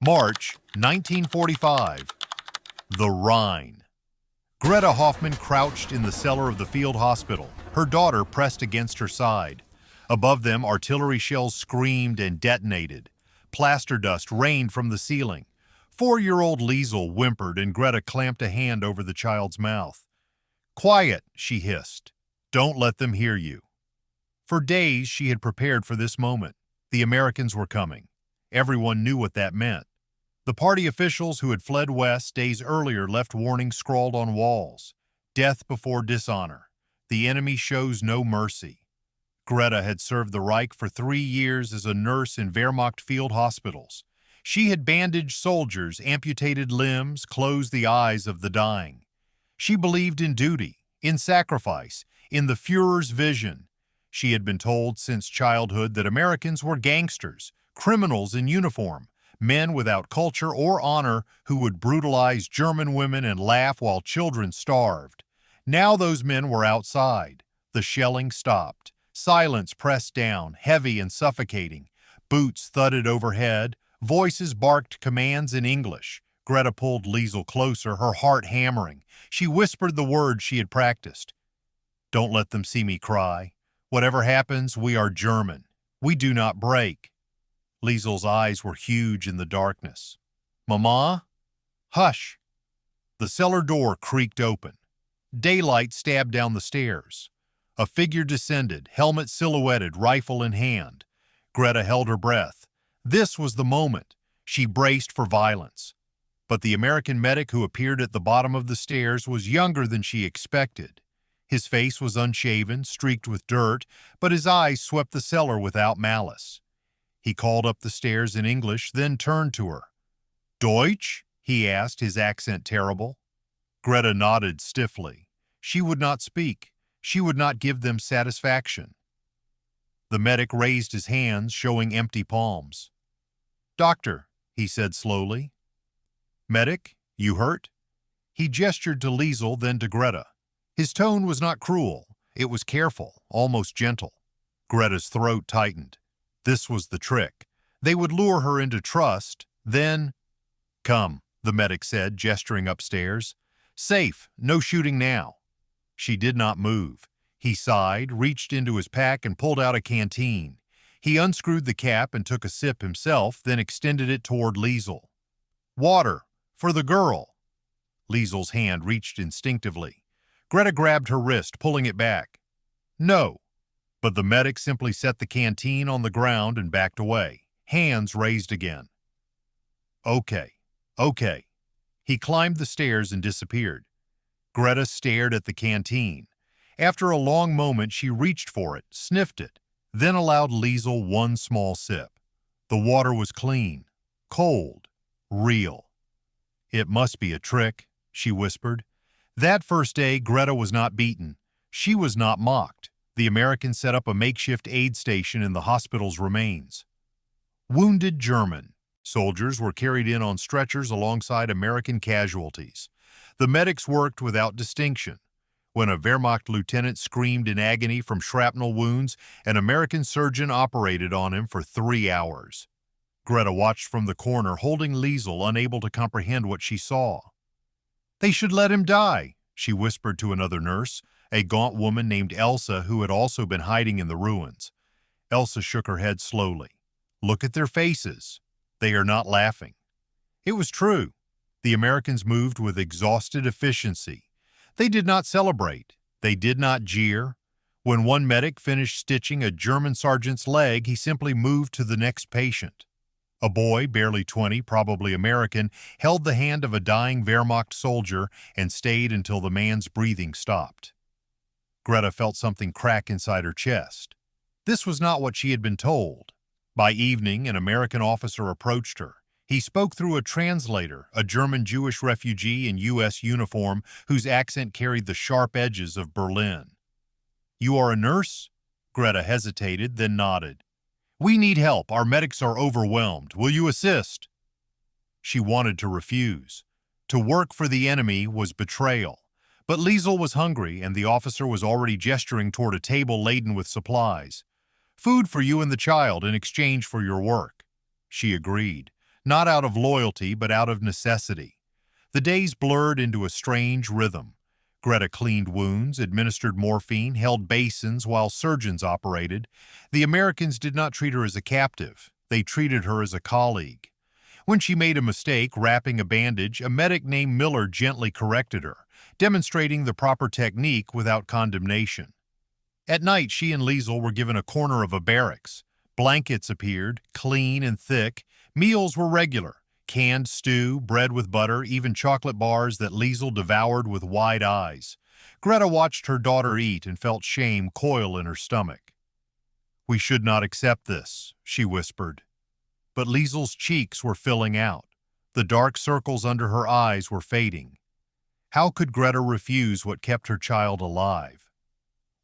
March 1945. The Rhine. Greta Hoffman crouched in the cellar of the field hospital, her daughter pressed against her side. Above them, artillery shells screamed and detonated. Plaster dust rained from the ceiling. 4-year-old Liesel whimpered and Greta clamped a hand over the child's mouth. "Quiet," she hissed. "Don't let them hear you." For days, she had prepared for this moment. The Americans were coming. Everyone knew what that meant. The party officials who had fled west days earlier left warnings scrawled on walls. Death before dishonor. The enemy shows no mercy. Greta had served the Reich for 3 years as a nurse in Wehrmacht field hospitals. She had bandaged soldiers, amputated limbs, closed the eyes of the dying. She believed in duty, in sacrifice, in the Führer's vision. She had been told since childhood that Americans were gangsters, criminals in uniform, men without culture or honor who would brutalize German women and laugh while children starved. Now those men were outside. The shelling stopped. Silence pressed down, heavy and suffocating. Boots thudded overhead. Voices barked commands in English. Greta pulled Liesel closer, her heart hammering. She whispered the words she had practiced. "Don't let them see me cry. Whatever happens, we are German. We do not break." Liesel's eyes were huge in the darkness. "Mama?" "Hush." The cellar door creaked open. Daylight stabbed down the stairs. A figure descended, helmet silhouetted, rifle in hand. Greta held her breath. This was the moment. She braced for violence. But the American medic who appeared at the bottom of the stairs was younger than she expected. His face was unshaven, streaked with dirt, but his eyes swept the cellar without malice. He called up the stairs in English, then turned to her. "Deutsch?" he asked, his accent terrible. Greta nodded stiffly. She would not speak. She would not give them satisfaction. The medic raised his hands, showing empty palms. "Doctor," he said slowly. "Medic, you hurt?" He gestured to Liesel, then to Greta. His tone was not cruel. It was careful, almost gentle. Greta's throat tightened. This was the trick. They would lure her into trust, then— "Come," the medic said, gesturing upstairs. "Safe, no shooting now." She did not move. He sighed, reached into his pack and pulled out a canteen. He unscrewed the cap and took a sip himself, then extended it toward Liesel. "Water, for the girl." Liesel's hand reached instinctively. Greta grabbed her wrist, pulling it back. "No." But the medic simply set the canteen on the ground and backed away, hands raised again. "Okay, okay." He climbed the stairs and disappeared. Greta stared at the canteen. After a long moment, she reached for it, sniffed it, then allowed Liesel one small sip. The water was clean, cold, real. "It must be a trick," she whispered. That first day, Greta was not beaten. She was not mocked. The Americans set up a makeshift aid station in the hospital's remains. Wounded German soldiers were carried in on stretchers alongside American casualties. The medics worked without distinction. When a Wehrmacht lieutenant screamed in agony from shrapnel wounds, an American surgeon operated on him for 3 hours. Greta watched from the corner, holding Liesel, unable to comprehend what she saw. "They should let him die," she whispered to another nurse, a gaunt woman named Elsa who had also been hiding in the ruins. Elsa shook her head slowly. "Look at their faces. They are not laughing." It was true. The Americans moved with exhausted efficiency. They did not celebrate. They did not jeer. When one medic finished stitching a German sergeant's leg, he simply moved to the next patient. A boy, barely 20, probably American, held the hand of a dying Wehrmacht soldier and stayed until the man's breathing stopped. Greta felt something crack inside her chest. This was not what she had been told. By evening, an American officer approached her. He spoke through a translator, a German Jewish refugee in U.S. uniform whose accent carried the sharp edges of Berlin. "You are a nurse?" Greta hesitated, then nodded. "We need help. Our medics are overwhelmed. Will you assist?" She wanted to refuse. To work for the enemy was betrayal. But Liesel was hungry, and the officer was already gesturing toward a table laden with supplies. "Food for you and the child in exchange for your work." She agreed. not out of loyalty but out of necessity. The days blurred into a strange rhythm. Greta cleaned wounds, administered morphine, held basins while surgeons operated. The Americans did not treat her as a captive. They treated her as a colleague. When she made a mistake wrapping a bandage, a medic named Miller gently corrected her, demonstrating the proper technique without condemnation. At night, she and Liesel were given a corner of a barracks. Blankets appeared, clean and thick. Meals were regular. Canned stew, bread with butter, even chocolate bars that Liesel devoured with wide eyes. Greta watched her daughter eat and felt shame coil in her stomach. "We should not accept this," she whispered. But Liesel's cheeks were filling out. The dark circles under her eyes were fading. How could Greta refuse what kept her child alive?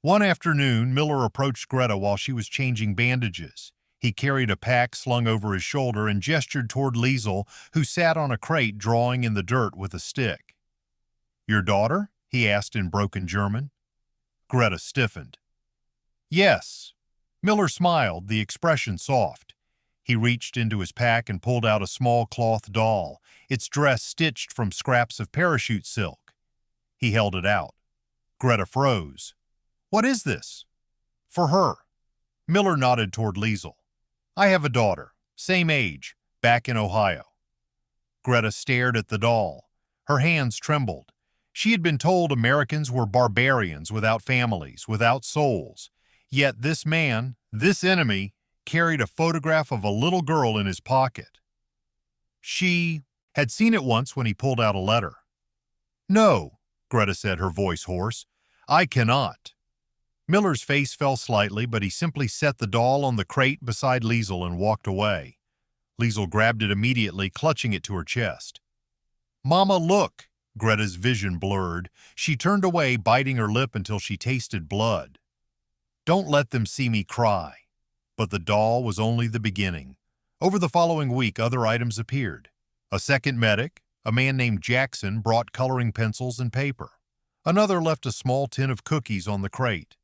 One afternoon, Miller approached Greta while she was changing bandages. He carried a pack slung over his shoulder and gestured toward Liesel, who sat on a crate drawing in the dirt with a stick. "Your daughter?" he asked in broken German. Greta stiffened. "Yes." Miller smiled, the expression soft. He reached into his pack and pulled out a small cloth doll, its dress stitched from scraps of parachute silk. He held it out. Greta froze. "What is this?" "For her." Miller nodded toward Liesel. "I have a daughter, same age, back in Ohio." Greta stared at the doll. Her hands trembled. She had been told Americans were barbarians without families, without souls. Yet this man, this enemy, carried a photograph of a little girl in his pocket. She had seen it once when he pulled out a letter. "No," Greta said, her voice hoarse. "I cannot." Miller's face fell slightly, but he simply set the doll on the crate beside Liesel and walked away. Liesel grabbed it immediately, clutching it to her chest. "Mama, look!" Greta's vision blurred. She turned away, biting her lip until she tasted blood. "Don't let them see me cry." But the doll was only the beginning. Over the following week, other items appeared. A second medic, a man named Jackson, brought coloring pencils and paper. Another left a small tin of cookies on the crate.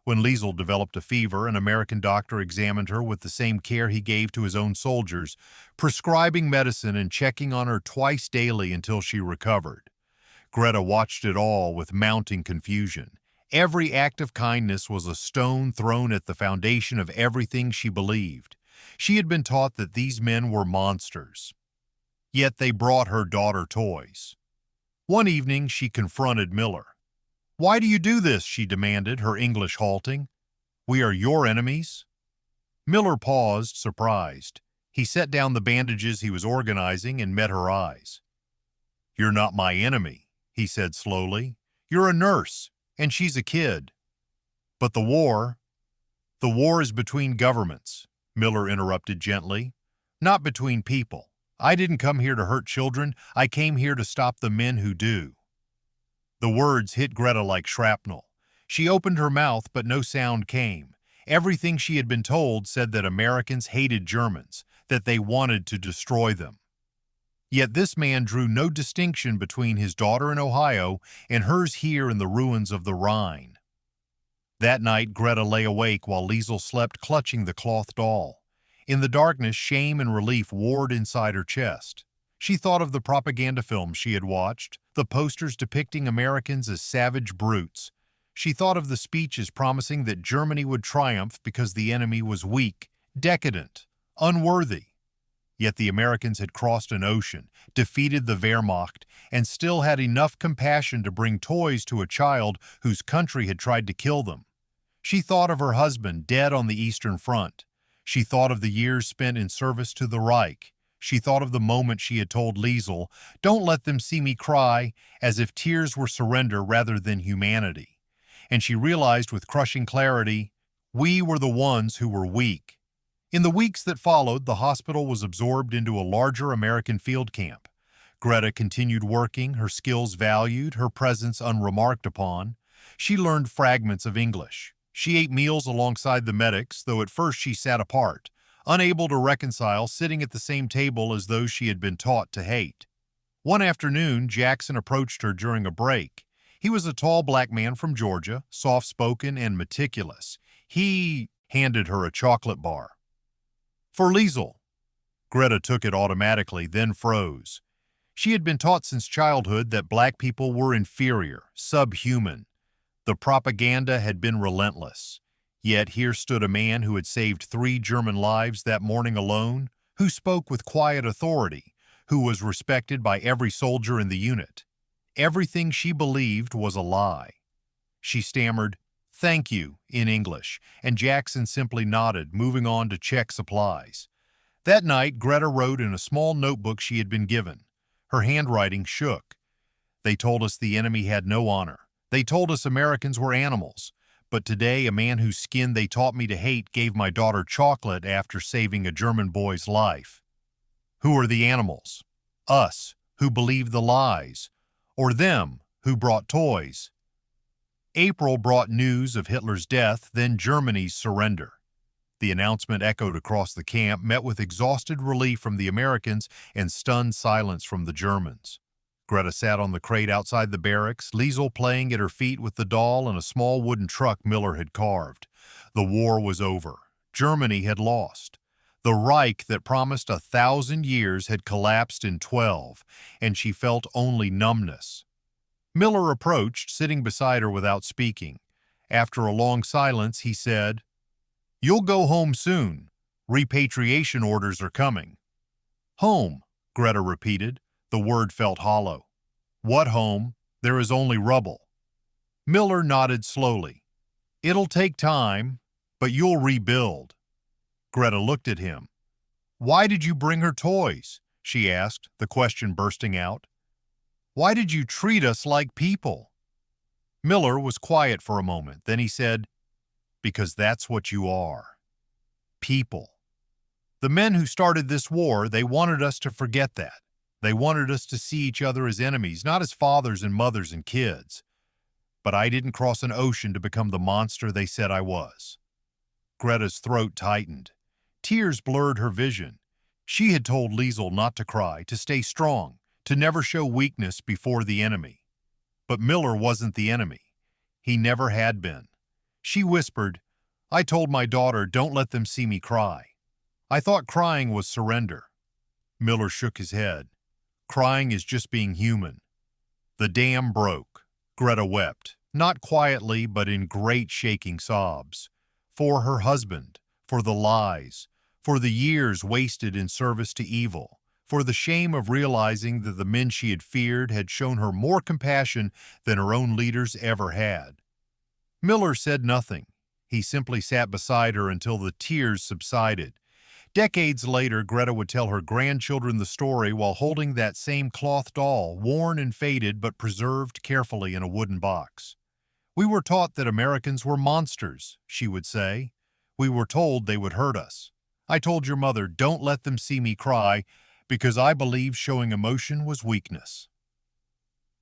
When Liesel developed a fever, an American doctor examined her with the same care he gave to his own soldiers, prescribing medicine and checking on her twice daily until she recovered. Greta watched it all with mounting confusion. Every act of kindness was a stone thrown at the foundation of everything she believed. She had been taught that these men were monsters. Yet they brought her daughter toys. One evening, she confronted Miller. "Why do you do this?" she demanded, her English halting. "We are your enemies?" Miller paused, surprised. He set down the bandages he was organizing and met her eyes. "You're not my enemy," he said slowly. "You're a nurse, and she's a kid." "But the war is between governments," Miller interrupted gently, "not between people. I didn't come here to hurt children. I came here to stop the men who do." The words hit Greta like shrapnel. She opened her mouth, but no sound came. Everything she had been told said that Americans hated Germans, that they wanted to destroy them. Yet this man drew no distinction between his daughter in Ohio and hers here in the ruins of the Rhine. That night, Greta lay awake while Liesel slept, clutching the cloth doll. In the darkness, shame and relief warred inside her chest. She thought of the propaganda films she had watched, the posters depicting Americans as savage brutes. She thought of the speeches promising that Germany would triumph because the enemy was weak, decadent, unworthy. Yet the Americans had crossed an ocean, defeated the Wehrmacht, and still had enough compassion to bring toys to a child whose country had tried to kill them. She thought of her husband dead on the Eastern Front. She thought of the years spent in service to the Reich. She thought of the moment she had told Liesel, "Don't let them see me cry," as if tears were surrender rather than humanity. And she realized with crushing clarity, we were the ones who were weak. In the weeks that followed, the hospital was absorbed into a larger American field camp. Greta continued working, her skills valued, her presence unremarked upon. She learned fragments of English. She ate meals alongside the medics, though at first she sat apart, unable to reconcile sitting at the same table as those she had been taught to hate. One afternoon, Jackson approached her during a break. He was a tall black man from Georgia, soft-spoken and meticulous. He handed her a chocolate bar. "For Liesel." Greta took it automatically, then froze. She had been taught since childhood that black people were inferior, subhuman. The propaganda had been relentless. Yet here stood a man who had saved 3 German lives that morning alone, who spoke with quiet authority, who was respected by every soldier in the unit. Everything she believed was a lie. She stammered, "Thank you," in English, and Jackson simply nodded, moving on to check supplies. That night, Greta wrote in a small notebook she had been given. Her handwriting shook. "They told us the enemy had no honor. They told us Americans were animals. But today, a man whose skin they taught me to hate gave my daughter chocolate after saving a German boy's life." Who are the animals? Us, who believe the lies, or them, who brought toys? April brought news of Hitler's death, then Germany's surrender. The announcement echoed across the camp, met with exhausted relief from the Americans and stunned silence from the Germans. Greta sat on the crate outside the barracks, Liesel playing at her feet with the doll and a small wooden truck Miller had carved. The war was over. Germany had lost. The Reich that promised 1,000 years had collapsed in 12, and she felt only numbness. Miller approached, sitting beside her without speaking. After a long silence, he said, "You'll go home soon. Repatriation orders are coming." "Home," Greta repeated. The word felt hollow. "What home? There is only rubble." Miller nodded slowly. "It'll take time, but you'll rebuild." Greta looked at him. "Why did you bring her toys?" she asked, the question bursting out. "Why did you treat us like people?" Miller was quiet for a moment. Then he said, "Because that's what you are. People. The men who started this war, they wanted us to forget that. They wanted us to see each other as enemies, not as fathers and mothers and kids. But I didn't cross an ocean to become the monster they said I was." Greta's throat tightened. Tears blurred her vision. She had told Liesel not to cry, to stay strong, to never show weakness before the enemy. But Miller wasn't the enemy. He never had been. She whispered, "I told my daughter, don't let them see me cry. I thought crying was surrender." Miller shook his head. "Crying is just being human." The dam broke. Greta wept, not quietly, but in great shaking sobs. For her husband, for the lies, for the years wasted in service to evil, for the shame of realizing that the men she had feared had shown her more compassion than her own leaders ever had. Miller said nothing. He simply sat beside her until the tears subsided. Decades later, Greta would tell her grandchildren the story while holding that same cloth doll, worn and faded but preserved carefully in a wooden box. "We were taught that Americans were monsters," she would say. "We were told they would hurt us. I told your mother, don't let them see me cry, because I believed showing emotion was weakness."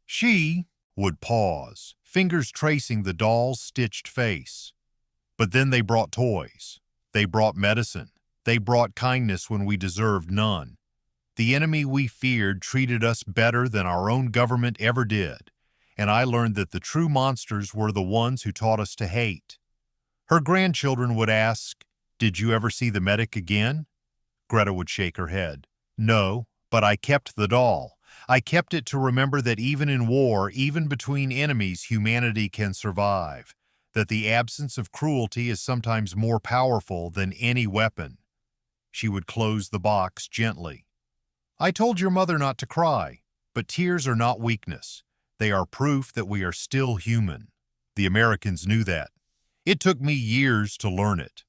She would pause, fingers tracing the doll's stitched face. "But then they brought toys. They brought medicine. They brought kindness when we deserved none. The enemy we feared treated us better than our own government ever did, and I learned that the true monsters were the ones who taught us to hate." Her grandchildren would ask, "Did you ever see the medic again?" Greta would shake her head. "No, but I kept the doll. I kept it to remember that even in war, even between enemies, humanity can survive, that the absence of cruelty is sometimes more powerful than any weapon." She would close the box gently. "I told your mother not to cry, but tears are not weakness. They are proof that we are still human." The Americans knew that. It took me years to learn it.